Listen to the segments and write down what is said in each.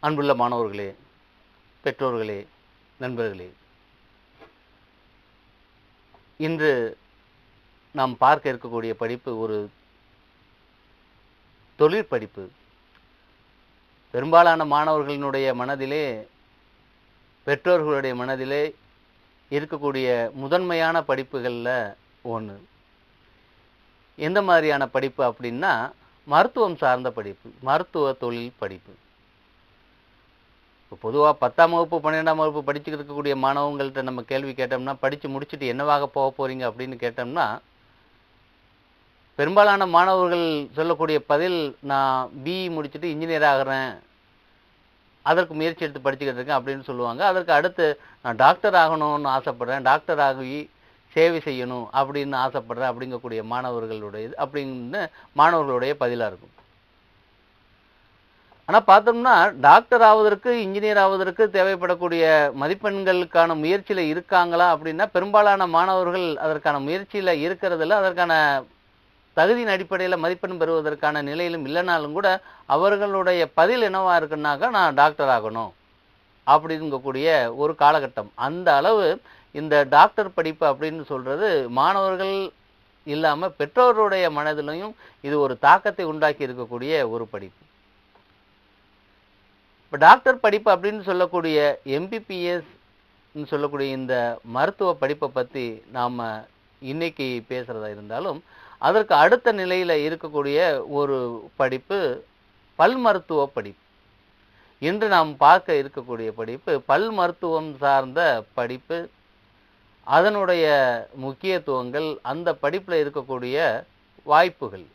அன்புள்ள மாணவர்களே, பெற்றோர்களே, நண்பர்களே, இன்று நாம் பார்க்க இருக்கக்கூடிய படிப்பு ஒரு தொழிற்படிப்பு. பெரும்பாலான மாணவர்களினுடைய மனதிலே, பெற்றோர்களுடைய மனதிலே இருக்கக்கூடிய முதன்மையான படிப்புகளில் ஒன்று. எந்த மாதிரியான படிப்பு அப்படின்னா, மருத்துவம் சார்ந்த படிப்பு, மருத்துவ தொழில் படிப்பு. இப்போ பொதுவாக 10ஆம் வகுப்பு 12ஆம் வகுப்பு படிச்சுக்கிட்டு இருக்கக்கூடிய மாணவங்கள்ட்ட நம்ம கேள்வி கேட்டோம்னா, படித்து முடிச்சுட்டு என்னவாக போக போகிறீங்க அப்படின்னு கேட்டோம்னா, பெரும்பாலான மாணவர்கள் சொல்லக்கூடிய பதில், நான் பிஇ முடிச்சுட்டு இன்ஜினியர் ஆகிறேன், அதற்கு முயற்சி எடுத்து படிச்சுக்கிட்டு இருக்கேன் அப்படின்னு சொல்லுவாங்க. அதற்கு அடுத்து நான் டாக்டர் ஆகணும்னு ஆசைப்பட்றேன், டாக்டர் ஆகி சேவை செய்யணும் அப்படின்னு ஆசைப்பட்றேன் அப்படிங்கக்கூடிய மாணவர்களுடைய பதிலாக இருக்கும். ஆனால் பார்த்தோம்னா, டாக்டர் ஆவதற்கு, இன்ஜினியர் ஆவதற்கு தேவைப்படக்கூடிய மதிப்பெண்களுக்கான முயற்சியில் இருக்காங்களா அப்படின்னா, பெரும்பாலான மாணவர்கள் அதற்கான முயற்சியில் இருக்கிறதில்ல. அதற்கான தகுதியின் அடிப்படையில் மதிப்பெண் பெறுவதற்கான நிலையிலும் இல்லைனாலும் கூட அவர்களுடைய பதில் என்னவா இருக்குன்னாக்கா, நான் டாக்டர் ஆகணும் அப்படிங்கக்கூடிய ஒரு காலகட்டம். அந்த அளவு இந்த டாக்டர் படிப்பு அப்படின்னு சொல்கிறது மாணவர்கள் இல்லாமல் பெற்றோருடைய மனதிலையும் இது ஒரு தாக்கத்தை உண்டாக்கி இருக்கக்கூடிய ஒரு படிப்பு. இப்போ டாக்டர் படிப்பு அப்படின்னு சொல்லக்கூடிய எம்பிபிஎஸ் சொல்லக்கூடிய இந்த மருத்துவ படிப்பை பற்றி நாம் இன்னைக்கு பேசுகிறதா இருந்தாலும், அதற்கு அடுத்த நிலையில் இருக்கக்கூடிய ஒரு படிப்பு பல் மருத்துவ படிப்பு. இன்று நாம் பார்க்க இருக்கக்கூடிய படிப்பு பல் மருத்துவம் சார்ந்த படிப்பு. அதனுடைய முக்கியத்துவங்கள், அந்த படிப்பில் இருக்கக்கூடிய வாய்ப்புகள்.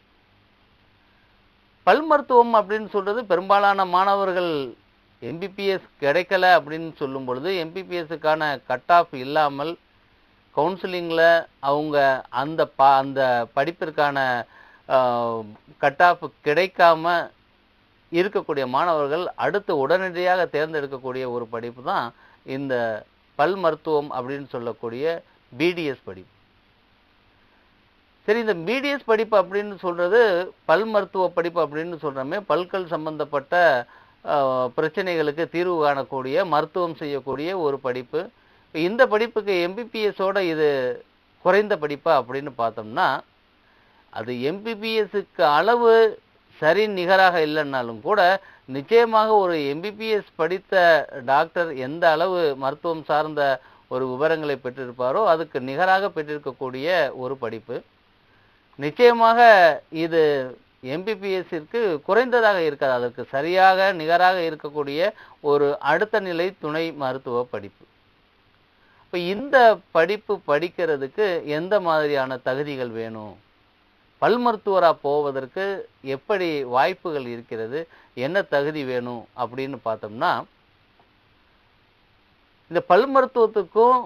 பல் மருத்துவம் அப்படின்னு சொல்கிறது பெரும்பாலான மாணவர்கள் எம்பிபிஎஸ் கிடைக்கல அப்படின்னு சொல்லும் பொழுது, எம்பிபிஎஸ்ஸுக்கான கட் ஆஃப் இல்லாமல் கவுன்சிலிங்கில் அவங்க அந்த படிப்பிற்கான கட் ஆஃப் கிடைக்காம இருக்கக்கூடிய மாணவர்கள் அடுத்து உடனடியாக தேர்ந்தெடுக்கக்கூடிய ஒரு படிப்பு தான் இந்த பல் மருத்துவம் அப்படின்னு சொல்லக்கூடிய பிடிஎஸ் படிப்பு. சரி, இந்த பிடிஎஸ் படிப்பு அப்படின்னு சொல்கிறது, பல் மருத்துவ படிப்பு அப்படின்னு சொல்கிறோமே, பல்கள் சம்பந்தப்பட்ட பிரச்சனைகளுக்கு தீர்வு காணக்கூடிய, மருத்துவம் செய்யக்கூடிய ஒரு படிப்பு. இந்த படிப்புக்கு எம்பிபிஎஸோட இது குறைந்த படிப்பா அப்படின்னு பார்த்தோம்னா, அது எம்பிபிஎஸ்க்கு அளவு சரி நிகராக இல்லைன்னாலும் கூட, நிச்சயமாக ஒரு எம்பிபிஎஸ் படித்த டாக்டர் எந்த அளவு மருத்துவம் சார்ந்த ஒரு விவரங்களை பெற்றிருப்பாரோ அதுக்கு நிகராக பெற்றிருக்கக்கூடிய ஒரு படிப்பு. நிச்சயமாக இது எம்பிபிஎஸ்ஸிற்கு குறைந்ததாக இருக்காது, அதற்கு சரியாக நிகராக இருக்கக்கூடிய ஒரு அடுத்த நிலை துணை மருத்துவ படிப்பு. இப்போ இந்த படிப்பு படிக்கிறதுக்கு எந்த மாதிரியான தகுதிகள் வேணும், பல் மருத்துவராக போவதற்கு எப்படி வாய்ப்புகள் இருக்கிறது, என்ன தகுதி வேணும் அப்படின்னு பார்த்தோம்னா, இந்த பல் மருத்துவத்துக்கும்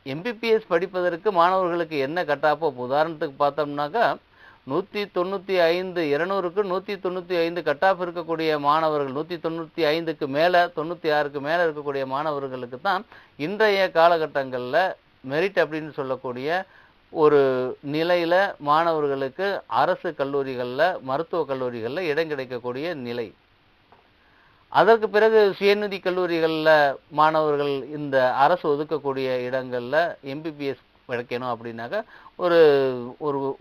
எம்பிபிஎஸ் படிப்பதற்கு மாணவர்களுக்கு என்ன கட்டாப்போ, உதாரணத்துக்கு பார்த்தோம்னாக்கா 195 200க்கு 195 கட் ஆஃப் இருக்கக்கூடிய மாணவர்கள், 195க்கு மேலே 96க்கு மேலே இருக்கக்கூடிய மாணவர்களுக்கு தான் இன்றைய காலகட்டங்களில் மெரிட் அப்படின்னு சொல்லக்கூடிய ஒரு நிலையில் மாணவர்களுக்கு அரசு கல்லூரிகளில், மருத்துவ கல்லூரிகளில் இடம் கிடைக்கக்கூடிய நிலை. அதற்கு பிறகு சுயநிதி கல்லூரிகளில் மாணவர்கள் இந்த அரசு ஒதுக்கக்கூடிய இடங்களில் எம்பிபிஎஸ் கிடைக்கணும் அப்படின்னாக்கா ஒரு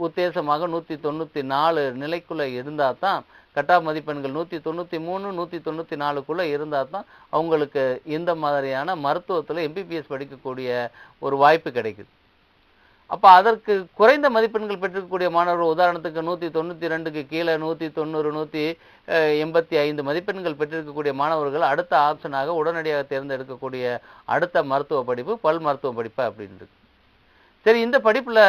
உத்தேசமாக 194 நிலைக்குள்ளே இருந்தால் தான், கட்டாப் மதிப்பெண்கள் 193 194க்குள்ளே இருந்தால் தான் அவங்களுக்கு இந்த மாதிரியான மருத்துவத்தில் எம்பிபிஎஸ் படிக்கக்கூடிய ஒரு வாய்ப்பு கிடைக்குது. அப்போ அதற்கு குறைந்த மதிப்பெண்கள் பெற்றிருக்கக்கூடிய மாணவர்கள், உதாரணத்துக்கு 192க்கு கீழே 190 185 மதிப்பெண்கள் பெற்றிருக்கக்கூடிய மாணவர்கள் அடுத்த ஆப்ஷனாக உடனடியாக தேர்ந்தெடுக்கக்கூடிய அடுத்த மருத்துவ படிப்பு பல் மருத்துவ படிப்பு அப்படின்னு இருக்கு. சரி, இந்த படிப்பில்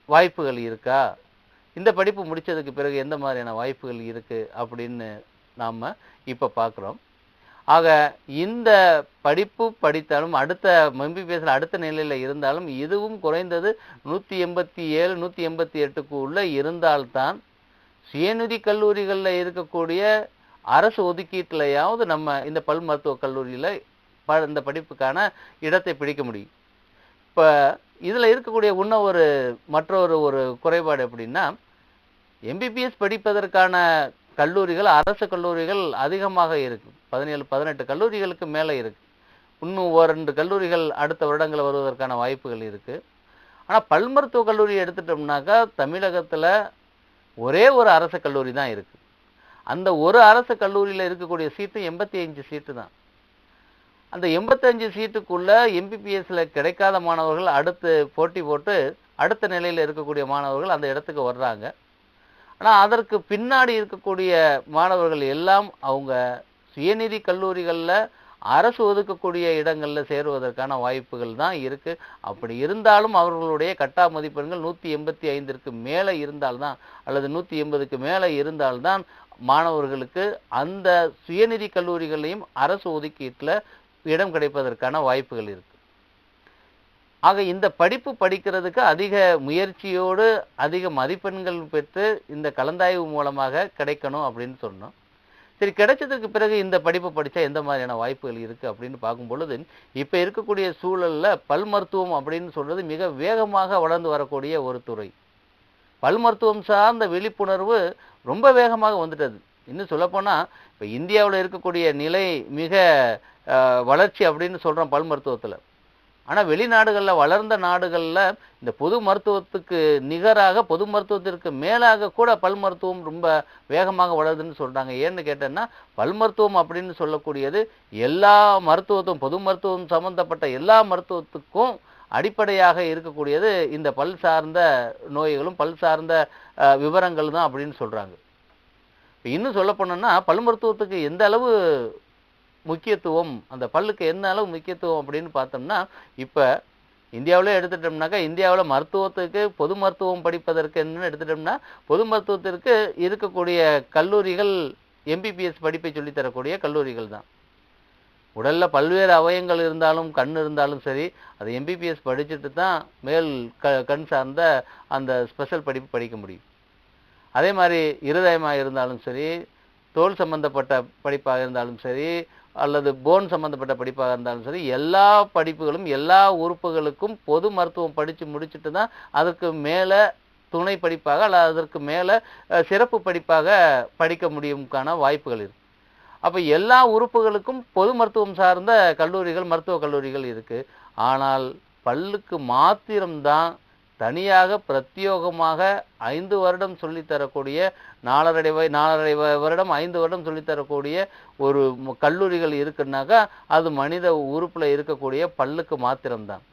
வாய்ப்புகள் இருக்கா, இந்த படிப்பு முடித்ததுக்கு பிறகு எந்த மாதிரியான வாய்ப்புகள் இருக்குது அப்படின்னு நாம் இப்போ பார்க்குறோம். ஆக இந்த படிப்பு படித்தாலும், அடுத்த எம்பிபிஎஸ்ல அடுத்த நிலையில் இருந்தாலும், இதுவும் குறைந்தது 187 188க்கு உள்ளே இருந்தால்தான் சுயநிதி கல்லூரிகளில் இருக்கக்கூடிய அரசு ஒதுக்கீட்டிலையாவது நம்ம இந்த பல் மருத்துவக் கல்லூரியில் இந்த படிப்புக்கான இடத்தை பிடிக்க முடியும். இப்போ இதில் இருக்கக்கூடிய மற்றொரு குறைபாடு எப்படின்னா, எம்பிபிஎஸ் படிப்பதற்கான கல்லூரிகள், அரசு கல்லூரிகள் அதிகமாக இருக்கு. 17, 18 கல்லூரிகளுக்கு மேலே இருக்கு. இன்னும் 2 கல்லூரிகள் அடுத்த வருடங்கள் வருவதற்கான வாய்ப்புகள் இருக்கு. ஆனால் பல் மருத்துவக் கல்லூரி எடுத்துட்டோம்னாக்கா தமிழகத்தில் ஒரே ஒரு அரசு கல்லூரி தான் இருக்கு. அந்த ஒரு அரசு கல்லூரியில் இருக்கக்கூடிய சீட்டு 85 சீட்டு தான். அந்த 85 சீட்டுக்குள்ள எம்பிபிஎஸ்ல கிடைக்காத மாணவர்கள் அடுத்து போட்டி போட்டு அடுத்த நிலையில் இருக்கக்கூடிய மாணவர்கள் அந்த இடத்துக்கு வர்றாங்க. ஆனால் அதற்கு பின்னாடி இருக்கக்கூடிய மாணவர்கள் எல்லாம் அவங்க சுயநிதி கல்லூரிகளில் அரசு ஒதுக்கக்கூடிய இடங்களில் சேருவதற்கான வாய்ப்புகள் தான் இருக்குது. அப்படி இருந்தாலும் அவர்களுடைய கட்டா மதிப்பெண்கள் 185ற்கு மேலே இருந்தால்தான் அல்லது 180க்கு மேலே இருந்தால்தான் மாணவர்களுக்கு அந்த சுயநிதி கல்லூரிகளையும் அரசு ஒதுக்கீட்டில் இடம் கிடைப்பதற்கான வாய்ப்புகள் இருக்குது. ஆக இந்த படிப்பு படிக்கிறதுக்கு அதிக முயற்சியோடு அதிக மதிப்பெண்கள் பெற்று இந்த கலந்தாய்வு மூலமாக கிடைக்கணும் அப்படின்னு சொன்னோம். சரி, கிடைச்சதுக்கு பிறகு இந்த படிப்பு படித்தா எந்த மாதிரியான வாய்ப்புகள் இருக்குது அப்படின்னு பார்க்கும் பொழுது இப்போ இருக்கக்கூடிய சூழலில் பல் மருத்துவம் அப்படின்னு சொல்கிறது மிக வேகமாக வளர்ந்து வரக்கூடிய ஒரு துறை. பல் மருத்துவம் சார்ந்த விழிப்புணர்வு ரொம்ப வேகமாக வந்துட்டது. இன்னும் சொல்லப்போனால் இப்போ இந்தியாவில் இருக்கக்கூடிய நிலை மிக வளர்ச்சி அப்படின்னு சொல்கிறோம் பல் மருத்துவத்தில். ஆனால் வெளிநாடுகளில், வளர்ந்த நாடுகளில் இந்த பொது மருத்துவத்துக்கு நிகராக, பொது மருத்துவத்திற்கு மேலாக கூட பல் மருத்துவம் ரொம்ப வேகமாக வளருதுன்னு சொல்கிறாங்க. ஏன்னு கேட்டேன்னா பல் மருத்துவம் அப்படின்னு சொல்லக்கூடியது எல்லா மருத்துவத்தும், பொது மருத்துவம் சம்மந்தப்பட்ட எல்லா மருத்துவத்துக்கும் அடிப்படையாக இருக்கக்கூடியது இந்த பல் சார்ந்த நோய்களும் பல் சார்ந்த விவரங்கள் தான் அப்படின்னு சொல்கிறாங்க. இன்னும் சொல்ல போனோம்னா பல் மருத்துவத்துக்கு எந்த அளவு முக்கியத்துவம், அந்த பல்லுக்கு என்ன அளவு முக்கியத்துவம் அப்படின்னு பார்த்தோம்னா இப்போ இந்தியாவிலே எடுத்துட்டோம்னாக்கா இந்தியாவில் மருத்துவத்துக்கு பொது மருத்துவம் படிப்பதற்கு என்னன்னு எடுத்துட்டோம்னா பொது மருத்துவத்திற்கு இருக்கக்கூடிய கல்லூரிகள் எம்பிபிஎஸ் படிப்பை சொல்லித்தரக்கூடிய கல்லூரிகள் தான். உடலில் பல்வேறு அவயங்கள் இருந்தாலும் கண் இருந்தாலும் சரி அது எம்பிபிஎஸ் படிச்சுட்டு தான் மேல் கண் சார்ந்த அந்த ஸ்பெஷல் படிப்பு படிக்க முடியும். அதே மாதிரி இருதயமாக இருந்தாலும் சரி, தோல் சம்பந்தப்பட்ட படிப்பாக இருந்தாலும் சரி, அல்லது போன் சம்பந்தப்பட்ட படிப்பாக இருந்தாலும் சரி, எல்லா படிப்புகளும் எல்லா உறுப்புகளுக்கும் பொது மருத்துவம் படித்து முடிச்சுட்டு தான் அதற்கு மேலே துணை படிப்பாக அல்லது அதற்கு மேலே சிறப்பு படிப்பாக படிக்க முடியும்கான வாய்ப்புகள் இருக்குது. அப்போ எல்லா உறுப்புகளுக்கும் பொது மருத்துவம் சார்ந்த கல்லூரிகள், மருத்துவக் கல்லூரிகள் இருக்குது. ஆனால் பல்லுக்கு மாத்திரம்தான் தனியாக பிரத்யோகமாக 5 வருடம் சொல்லித்தரக்கூடிய 4.5 வருடம் 5 வருடம் சொல்லித்தரக்கூடிய ஒரு கல்லூரிகள் இருக்குன்னாக்கா அது மனித உறுப்பில் இருக்கக்கூடிய பல்லுக்கு மாத்திரம்தான்.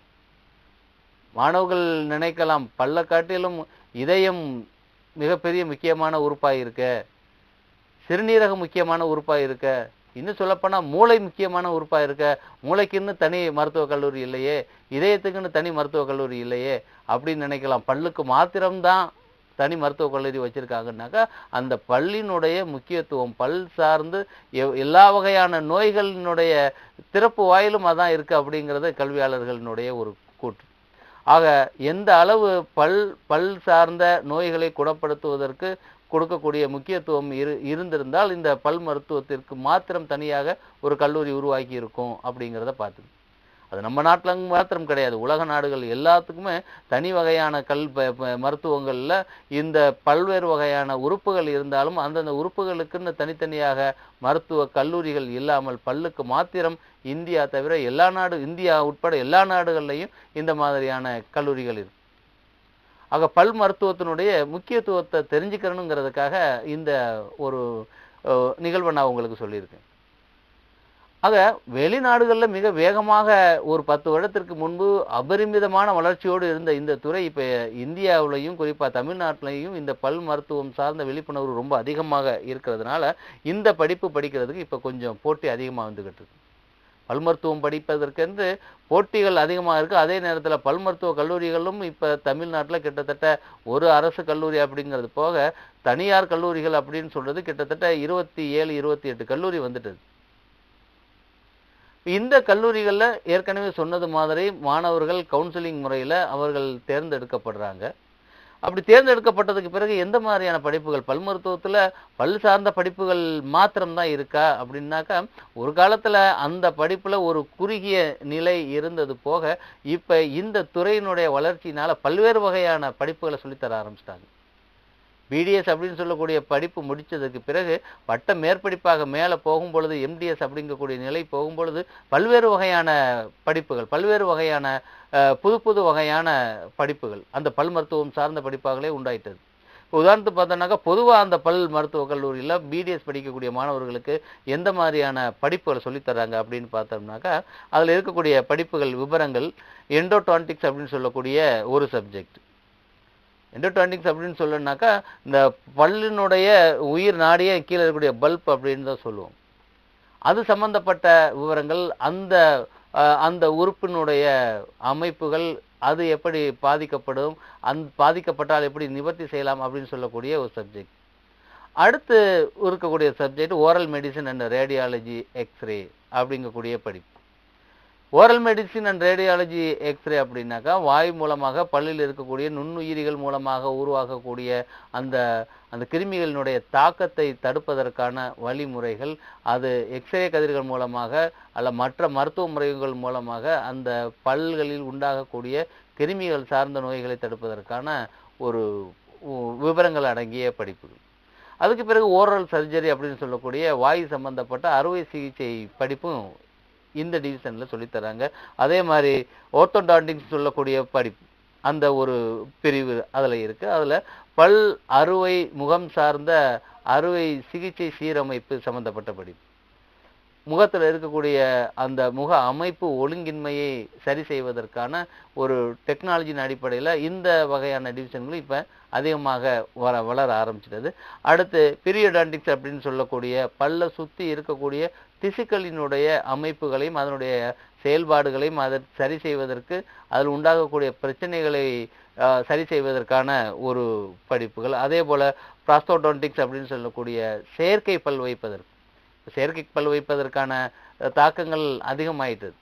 மாணவர்கள் நினைக்கலாம் பல்லை காட்டிலும் இதயம் மிகப்பெரிய முக்கியமான உறுப்பாக இருக்க, சிறுநீரகம் முக்கியமான உறுப்பாக இருக்க, இன்னும் சொல்லப்போனால் மூளை முக்கியமான உறுப்பாக இருக்க, மூளைக்குன்னு தனி மருத்துவக் கல்லூரி இல்லையே, இதயத்துக்குன்னு தனி மருத்துவக் கல்லூரி இல்லையே அப்படின்னு நினைக்கலாம். பல்லுக்கு மாத்திரம்தான் தனி மருத்துவக் கல்லூரி வச்சுருக்காங்கன்னாக்கா அந்த பல்லினுடைய முக்கியத்துவம், பல் சார்ந்து எல்லா வகையான நோய்களினுடைய திறப்பு வாயிலும் அதான் இருக்குது அப்படிங்கிறது கல்வியாளர்களினுடைய ஒரு கூற்று. ஆக எந்த அளவு பல் சார்ந்த நோய்களை குணப்படுத்துவதற்கு கொடுக்கக்கூடிய முக்கியத்துவம் இருந்திருந்தால் இந்த பல் மருத்துவத்திற்கு மாத்திரம் தனியாக ஒரு கல்லூரி உருவாக்கி இருக்கும் அப்படிங்கிறத பார்த்து. அது நம்ம நாட்டில் மாத்திரம் கிடையாது, உலக நாடுகள் எல்லாத்துக்குமே தனி வகையான மருத்துவங்களில் இந்த பல்வேறு வகையான உறுப்புகள் இருந்தாலும் அந்தந்த உறுப்புகளுக்குன்னு தனித்தனியாக மருத்துவ கல்லூரிகள் இல்லாமல் பல்லுக்கு மாத்திரம் இந்தியா தவிர இந்தியா உட்பட எல்லா நாடுகள்லையும் இந்த மாதிரியான கல்லூரிகள் இருக்கு. ஆக பல் மருத்துவத்தினுடைய முக்கியத்துவத்தை தெரிஞ்சுக்கணுங்கிறதுக்காக இந்த ஒரு நிகழ்வை நான் உங்களுக்கு சொல்லியிருக்கேன். ஆக வெளிநாடுகளில் மிக வேகமாக ஒரு 10 வருடத்திற்கு முன்பு அபரிமிதமான வளர்ச்சியோடு இருந்த இந்த துறை இப்போ இந்தியாவிலையும் குறிப்பாக தமிழ்நாட்டிலையும் இந்த பல் மருத்துவம் சார்ந்த விழிப்புணர்வு ரொம்ப அதிகமாக இருக்கிறதுனால இந்த படிப்பு படிக்கிறதுக்கு இப்போ கொஞ்சம் போட்டி அதிகமாக வந்துக்கிட்டு இருக்கு. பல் மருத்துவம் படிப்பதற்கென்று போட்டிகள் அதிகமாக இருக்குது. அதே நேரத்தில் பல் மருத்துவ கல்லூரிகளும் இப்போ தமிழ்நாட்டில் கிட்டத்தட்ட ஒரு அரசு கல்லூரி அப்படிங்கிறது போக தனியார் கல்லூரிகள் அப்படின்னு சொல்கிறது கிட்டத்தட்ட 27, 28 கல்லூரி வந்துட்டது. இந்த கல்லூரிகளில் ஏற்கனவே சொன்னது மாதிரி மாணவர்கள் கவுன்சிலிங் முறையில் அவர்கள் தேர்ந்தெடுக்கப்படுறாங்க. அப்படி தேர்ந்தெடுக்கப்பட்டதுக்கு பிறகு எந்த மாதிரியான படிப்புகள், பல் மருத்துவத்தில் பல் சார்ந்த படிப்புகள் மாத்திரம்தான் இருக்கா அப்படின்னாக்கா ஒரு காலத்தில் அந்த படிப்பில் ஒரு குறுகிய நிலை இருந்தது போக இப்போ இந்த துறையினுடைய வளர்ச்சியினால் பல்வேறு வகையான படிப்புகளை சொல்லித்தர ஆரம்பிச்சிட்டாங்க. பிடிஎஸ் அப்படின்னு சொல்லக்கூடிய படிப்பு முடித்ததுக்கு பிறகு பட்ட மேற்படிப்பாக மேலே போகும்பொழுது எம்டிஎஸ் அப்படிங்கக்கூடிய நிலை போகும்பொழுது பல்வேறு வகையான படிப்புகள், பல்வேறு வகையான புது புது வகையான படிப்புகள் அந்த பல் மருத்துவம் சார்ந்த படிப்பாகவே உண்டாயிட்டது. உதாரணத்துக்கு பார்த்தோம்னாக்கா பொதுவாக அந்த பல் மருத்துவக் கல்லூரியில் பிடிஎஸ் படிக்கக்கூடிய மாணவர்களுக்கு எந்த மாதிரியான படிப்புகளை சொல்லித்தராங்க அப்படின்னு பார்த்தோம்னாக்கா, அதில் இருக்கக்கூடிய படிப்புகள் விவரங்கள் எண்டோடான்டிக்ஸ் அப்படின்னு சொல்லக்கூடிய ஒரு சப்ஜெக்ட். எண்டோடான்டிக்ஸ் அப்படின்னு சொல்லணும்னாக்கா இந்த பல்லினுடைய உயிர் நாடியே கீழே இருக்கக்கூடிய பல்ப் அப்படின்னு தான் சொல்லுவோம். அது சம்பந்தப்பட்ட விவரங்கள், அந்த அந்த உறுப்பினுடைய அமைப்புகள், அது எப்படி பாதிக்கப்படும், பாதிக்கப்பட்டால் எப்படி நிவர்த்தி செய்யலாம் அப்படின்னு சொல்லக்கூடிய ஒரு சப்ஜெக்ட். அடுத்து இருக்கக்கூடிய subject oral medicine and radiology x-ray அப்படிங்கக்கூடிய படிப்பு. Oral medicine and radiology x-ray அப்படின்னாக்கா வாய் மூலமாக பல்லில் இருக்கக்கூடிய நுண்ணுயிரிகள் மூலமாக உருவாகக்கூடிய அந்த அந்த கிருமிகளினுடைய தாக்கத்தை தடுப்பதற்கான வழிமுறைகள், அது எக்ஸ்ரே கதிர்கள் மூலமாக அல்ல மற்ற மருத்துவ முறைகள் மூலமாக அந்த பல்களில் உண்டாகக்கூடிய கிருமிகள் சார்ந்த நோய்களை தடுப்பதற்கான ஒரு விவரங்கள் அடங்கிய படிப்புகள். அதுக்கு பிறகு ஓரல் சர்ஜரி அப்படின்னு சொல்லக்கூடிய வாய் சம்பந்தப்பட்ட அறுவை சிகிச்சை படிப்பும் இந்த டிவிஷனில் சொல்லித்தராங்க. அதே மாதிரி ஓர்த்தோடான்டிக்ஸ் சொல்லக்கூடிய படிப்பு அந்த ஒரு பிரிவு அதில் இருக்குது. அதில் பல் அறுவை முகம் சார்ந்த அறுவை சிகிச்சை சீரமைப்பு சம்மந்தப்பட்ட படிப்பு. முகத்தில் இருக்கக்கூடிய அந்த முக அமைப்பு ஒழுங்கின்மையை சரி செய்வதற்கான ஒரு டெக்னாலஜியின் அடிப்படையில் இந்த வகையான டிவிஷன்கள் இப்போ அதிகமாக வளர ஆரம்பிச்சிட்டது. அடுத்து பீரியோடான்டிக்ஸ் அப்படின்னு சொல்லக்கூடிய பல்ல சுற்றி இருக்கக்கூடிய திசுக்களினுடைய அமைப்புகளையும் அதனுடைய செயல்பாடுகளையும் அதை சரி செய்வதற்கு அதில் உண்டாகக்கூடிய பிரச்சனைகளை சரி செய்வதற்கான ஒரு படிப்புகள். அதே போல் ப்ராஸ்டோடான்டிக்ஸ் அப்படின்னு சொல்லக்கூடிய செயற்கை பல் வைப்பதற்கு, செயற்கை பல் வைப்பதற்கான தாக்கங்கள் அதிகமாயிட்டது.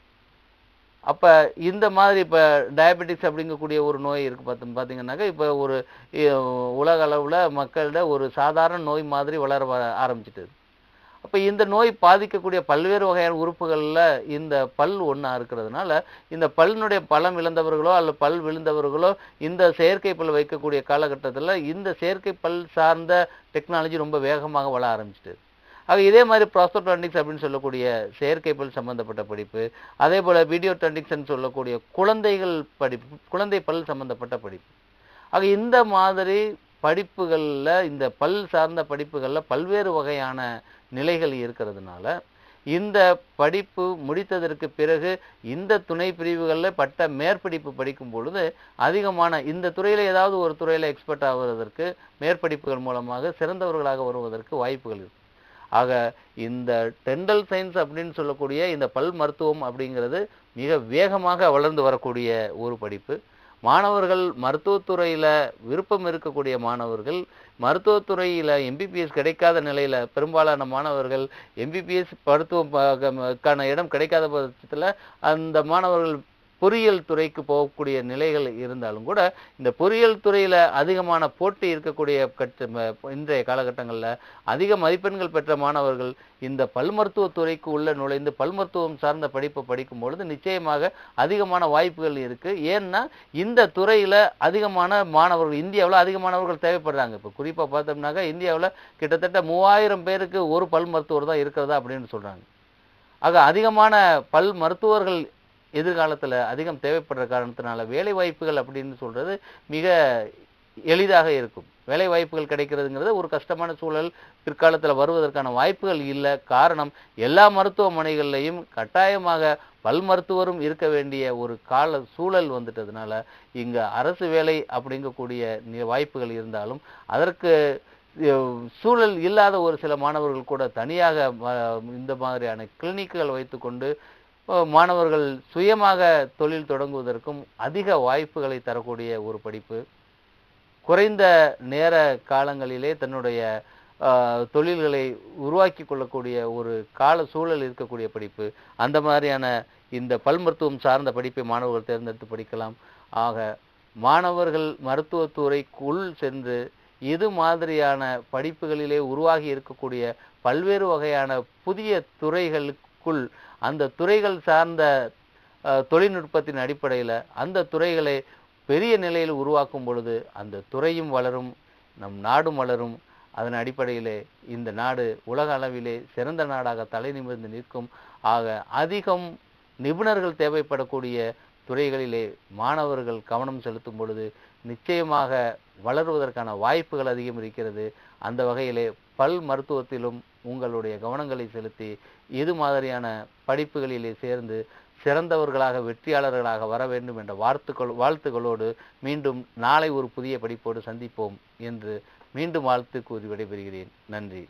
அப்போ இந்த மாதிரி இப்போ டயபெட்டிக்ஸ் அப்படிங்கக்கூடிய ஒரு நோய் இருக்குது பார்த்தீங்கன்னாக்கா இப்போ ஒரு உலக அளவில் மக்களிட ஒரு சாதாரண நோய் மாதிரி வளர ஆரம்பிச்சிட்டது. அப்போ இந்த நோய் பாதிக்கக்கூடிய பல்வேறு வகையான உறுப்புகளில் இந்த பல் ஒன்றா இருக்கிறதுனால இந்த பல்லினுடைய பலம் இழந்தவர்களோ அல்ல பல் விழுந்தவர்களோ இந்த செயற்கை பல் வைக்கக்கூடிய காலகட்டத்தில் இந்த செயற்கை பல் சார்ந்த டெக்னாலஜி ரொம்ப வேகமாக வளர ஆரம்பிச்சிட்டது. ஆக இதே மாதிரி ப்ராஸ்டோடான்டிக்ஸ் அப்படின்னு சொல்லக்கூடிய செயற்கை பல் சம்பந்தப்பட்ட படிப்பு, அதே போல் வீடியோடான்டிக்ஸ்ன்னு சொல்லக்கூடிய குழந்தைகள் படிப்பு, குழந்தை பல் சம்பந்தப்பட்ட படிப்பு. ஆக இந்த மாதிரி படிப்புகளில் இந்த பல் சார்ந்த படிப்புகளில் பல்வேறு வகையான நிலைகள் இருக்கிறதுனால இந்த படிப்பு முடித்ததற்கு பிறகு இந்த துணை பிரிவுகளில் பட்ட மேற்படிப்பு படிக்கும் பொழுது அதிகமான இந்த துறையில் ஏதாவது ஒரு துறையில் எக்ஸ்பர்ட் ஆவதற்கு மேற்படிப்புகள் மூலமாக சிறந்தவர்களாக வருவதற்கு வாய்ப்புகள் இருக்கு. ஆக இந்த டென்டல் சயின்ஸ் அப்படின்னு சொல்லக்கூடிய இந்த பல் மருத்துவம் அப்படிங்கிறது மிக வேகமாக வளர்ந்து வரக்கூடிய ஒரு படிப்பு. மாணவர்கள் மருத்துவத்துறையில் விருப்பம் இருக்கக்கூடிய மாணவர்கள், மருத்துவத்துறையில் எம்பிபிஎஸ் கிடைக்காத நிலையில் பெரும்பாலான மாணவர்கள் எம்பிபிஎஸ் மருத்துவக்கான இடம் கிடைக்காத பட்சத்தில் அந்த மாணவர்கள் பொறியியல் துறைக்கு போகக்கூடிய நிலைகள் இருந்தாலும் கூட இந்த பொறியியல் துறையில் அதிகமான போட்டி இருக்கக்கூடிய இன்றைய காலகட்டங்களில் அதிக மதிப்பெண்கள் பெற்ற மாணவர்கள் இந்த பல் மருத்துவத்துறைக்கு உள்ள நுழைந்து பல் மருத்துவம் சார்ந்த படிப்பை படிக்கும் பொழுது நிச்சயமாக அதிகமான வாய்ப்புகள் இருக்குது. ஏன்னா இந்த துறையில் அதிகமான மாணவர்கள், இந்தியாவில் அதிகமானவர்கள் தேவைப்படுறாங்க. இப்போ குறிப்பாக பார்த்தோம்னாக்கா இந்தியாவில் கிட்டத்தட்ட 3000 பேருக்கு ஒரு பல் மருத்துவர் தான் இருக்கிறதா அப்படின்னு சொல்கிறாங்க. ஆக அதிகமான பல் மருத்துவர்கள் எதிர்காலத்தில் அதிகம் தேவைப்படுற காரணத்தினால வேலை வாய்ப்புகள் அப்படின்னு சொல்கிறது மிக எளிதாக இருக்கும். வேலை வாய்ப்புகள் கிடைக்கிறதுங்கிறது ஒரு கஷ்டமான சூழல் பிற்காலத்தில் வருவதற்கான வாய்ப்புகள் இல்லை. காரணம், எல்லா மருத்துவமனைகள்லையும் கட்டாயமாக பல் மருத்துவரும் இருக்க வேண்டிய ஒரு கால சூழல் வந்துட்டதுனால இங்கே அரசு வேலை அப்படிங்கக்கூடிய வாய்ப்புகள் இருந்தாலும் அதற்கு சூழல் இல்லாத ஒரு சில மாணவர்கள் கூட தனியாக இந்த மாதிரியான கிளினிக்குகள் வைத்துக்கொண்டு மாணவர்கள் சுயமாக தொழில் தொடங்குவதற்கும் அதிக வாய்ப்புகளை தரக்கூடிய ஒரு படிப்பு. குறைந்த நேர காலங்களிலே தன்னுடைய தொழில்களை உருவாக்கி கொள்ளக்கூடிய ஒரு கால சூழல் இருக்கக்கூடிய படிப்பு. அந்த மாதிரியான இந்த பல் மருத்துவம் சார்ந்த படிப்பை மாணவர்கள் தேர்ந்தெடுத்து படிக்கலாம். ஆக மாணவர்கள் மருத்துவத்துறைக்குள் சென்று இது மாதிரியான படிப்புகளிலே உருவாகி இருக்கக்கூடிய பல்வேறு வகையான புதிய துறைகளுக்குள் அந்த துறைகள் சார்ந்த தொழில்நுட்பத்தின் அடிப்படையில் அந்த துறைகளை பெரிய நிலையில் உருவாக்கும் பொழுது அந்த துறையும் வளரும், நம் நாடு மலரும். அதன் அடிப்படையிலே இந்த நாடு உலக அளவிலே சிறந்த நாடாக தலை நிமிர்ந்து நிற்கும். ஆக அதிகம் நிபுணர்கள் தேவைப்படக்கூடிய துறைகளிலே மாணவர்கள் கவனம் செலுத்தும் பொழுது நிச்சயமாக வளருவதற்கான வாய்ப்புகள் அதிகம் இருக்கிறது. அந்த வகையிலே பல் மருத்துவத்திலும் உங்களுடைய கவனங்களை செலுத்தி இது மாதிரியான படிப்புகளிலே சேர்ந்து சிறந்தவர்களாக வெற்றியாளர்களாக வர வேண்டும் என்ற வாழ்த்துக்களோடு மீண்டும் நாளை ஒரு புதிய படிப்போடு சந்திப்போம் என்று மீண்டும் வாழ்த்து கூறி விடைபெறுகிறேன். நன்றி.